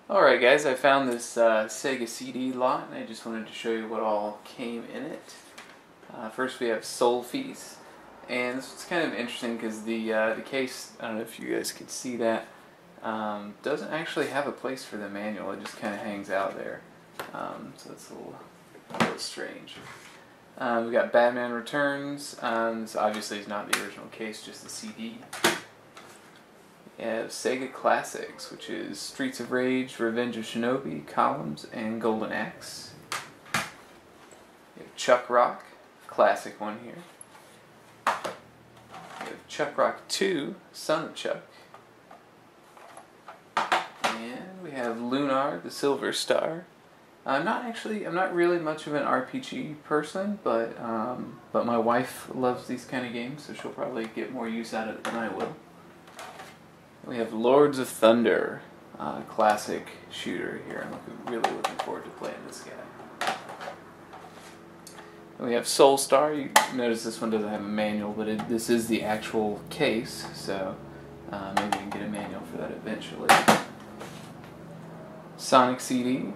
Alright guys, I found this Sega CD lot and I just wanted to show you what all came in it. First we have Soul Feast, and this is kind of interesting because the case, I don't know if you guys could see that, doesn't actually have a place for the manual. It just kind of hangs out there. So it's a little strange. We got Batman Returns. This obviously is not the original case, just the CD. We have Sega Classics, which is Streets of Rage, Revenge of Shinobi, Columns, and Golden Axe. We have Chuck Rock, classic one here. We have Chuck Rock 2, Son of Chuck. And we have Lunar, the Silver Star. I'm not really much of an RPG person, but my wife loves these kind of games, so she'll probably get more use out of it than I will. We have Lords of Thunder, classic shooter here. I'm really looking forward to playing this guy. We have Soul Star. You notice this one doesn't have a manual, but this is the actual case, so maybe we can get a manual for that eventually. Sonic CD,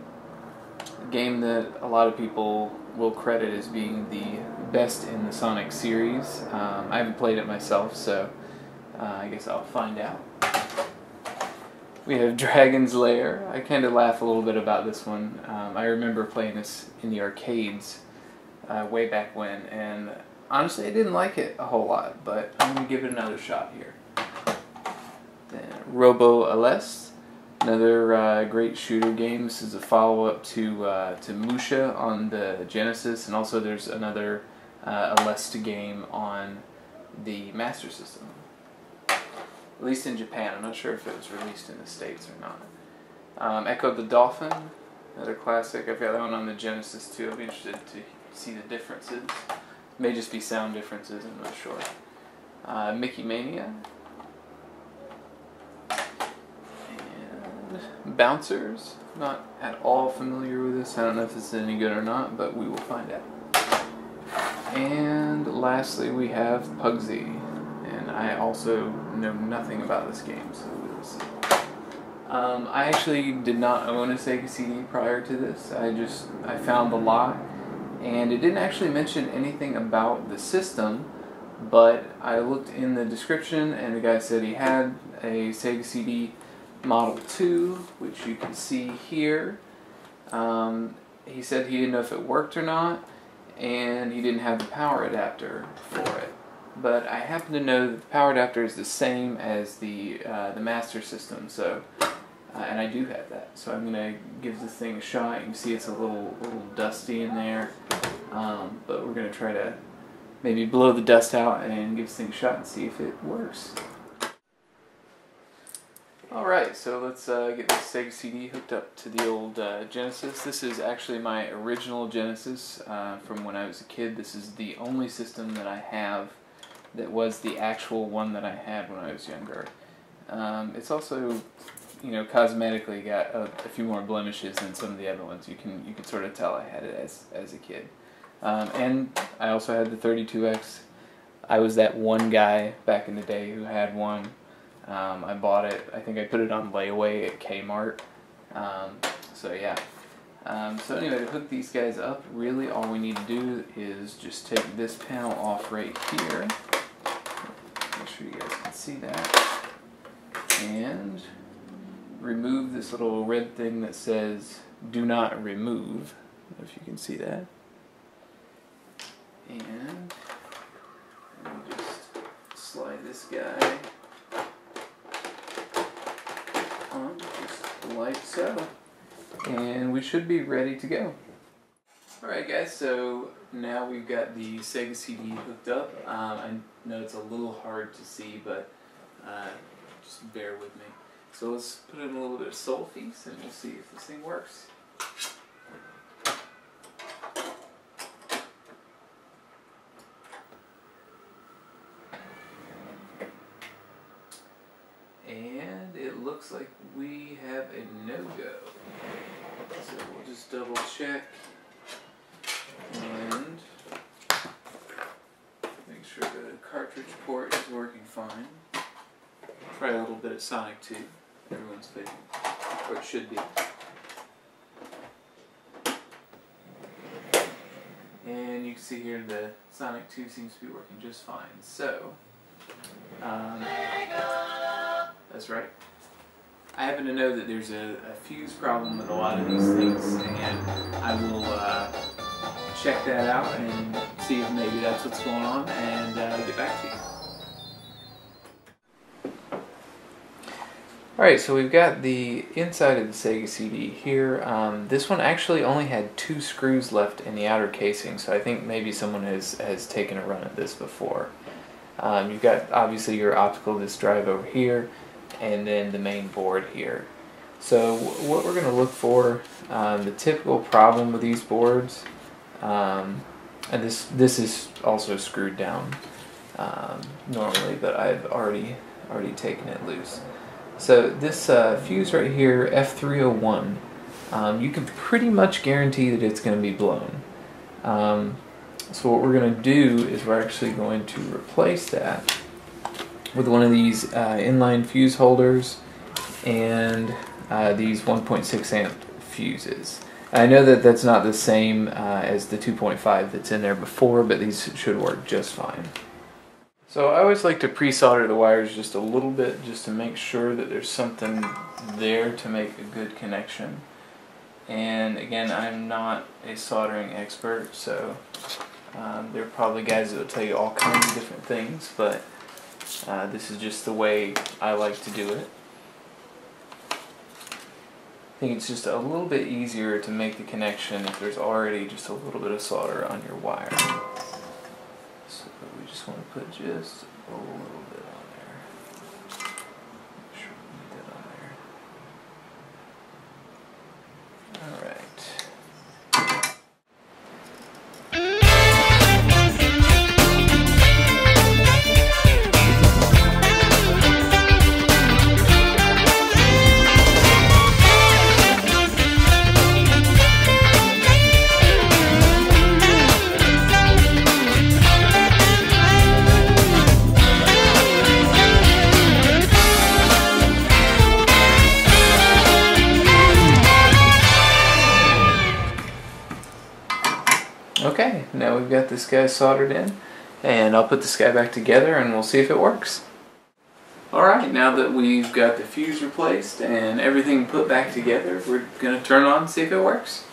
a game that a lot of people will credit as being the best in the Sonic series. I haven't played it myself, so I guess I'll find out. We have Dragon's Lair. I kind of laugh a little bit about this one. I remember playing this in the arcades way back when, and honestly I didn't like it a whole lot, but I'm going to give it another shot here. Then Robo Aleste, another great shooter game. This is a follow-up to Musha on the Genesis, and also there's another Aleste game on the Master System. At least in Japan. I'm not sure if it was released in the States or not. Echo the Dolphin, another classic. I've got that one on the Genesis too. I'll be interested to see the differences. May just be sound differences, I'm not sure. Mickey Mania. And Bouncers. Not at all familiar with this. I don't know if this is any good or not, but we will find out. And lastly we have Pugsy. I also know nothing about this game, so we'll see. I actually did not own a Sega CD prior to this. I found the lot, and it didn't actually mention anything about the system, but I looked in the description, and the guy said he had a Sega CD Model 2, which you can see here. He said he didn't know if it worked or not, and he didn't have the power adapter for it. But I happen to know that the power adapter is the same as the Master System, so and I do have that. So I'm gonna give this thing a shot. You can see it's a little dusty in there, but we're gonna try to maybe blow the dust out and give this thing a shot and see if it works. Alright, so let's get this Sega CD hooked up to the old Genesis. This is actually my original Genesis from when I was a kid. This is the only system that I have that was the actual one that I had when I was younger. It's also, you know, cosmetically got a few more blemishes than some of the other ones. You can sort of tell I had it as a kid. And I also had the 32X. I was that one guy back in the day who had one. I bought it. I think I put it on layaway at Kmart. So yeah. So anyway, to hook these guys up, really all we need to do is just take this panel off right here. Make sure you guys can see that. And remove this little red thing that says "Do not remove." I don't know if you can see that. And we just slide this guy on just like so. And we should be ready to go. Alright guys, so now we've got the Sega CD hooked up. I know it's a little hard to see, but just bear with me. So let's put in a little bit of Soul Feast and we'll see if this thing works. And it looks like we have a no-go. So we'll just double check and make sure the cartridge port is working fine. Try a little bit of Sonic 2, everyone's favorite. or it should be. And you can see here the Sonic 2 seems to be working just fine. So, that's right. I happen to know that there's a fuse problem with a lot of these things, and I will check that out and see if maybe that's what's going on, and get back to you. Alright, so we've got the inside of the Sega CD here. This one actually only had 2 screws left in the outer casing, so I think maybe someone has taken a run at this before. You've got obviously your optical disc drive over here, and then the main board here. So what we're going to look for, the typical problem with these boards, and this is also screwed down normally, but I've already taken it loose. So this fuse right here, F301, you can pretty much guarantee that it's going to be blown. So what we're going to do is we're actually going to replace that with one of these inline fuse holders and these 1.6 amp fuses. I know that that's not the same as the 2.5 that's in there before, but these should work just fine. So I always like to pre-solder the wires just a little bit, just to make sure that there's something there to make a good connection. And again, I'm not a soldering expert, so there are probably guys that will tell you all kinds of different things, but this is just the way I like to do it. I think it's just a little bit easier to make the connection if there's already just a little bit of solder on your wire. So we just want to put just a little bit on there. Make sure we get that on there. Alright. Okay, now we've got this guy soldered in, and I'll put this guy back together and we'll see if it works. Alright, now that we've got the fuse replaced and everything put back together, we're going to turn it on and see if it works.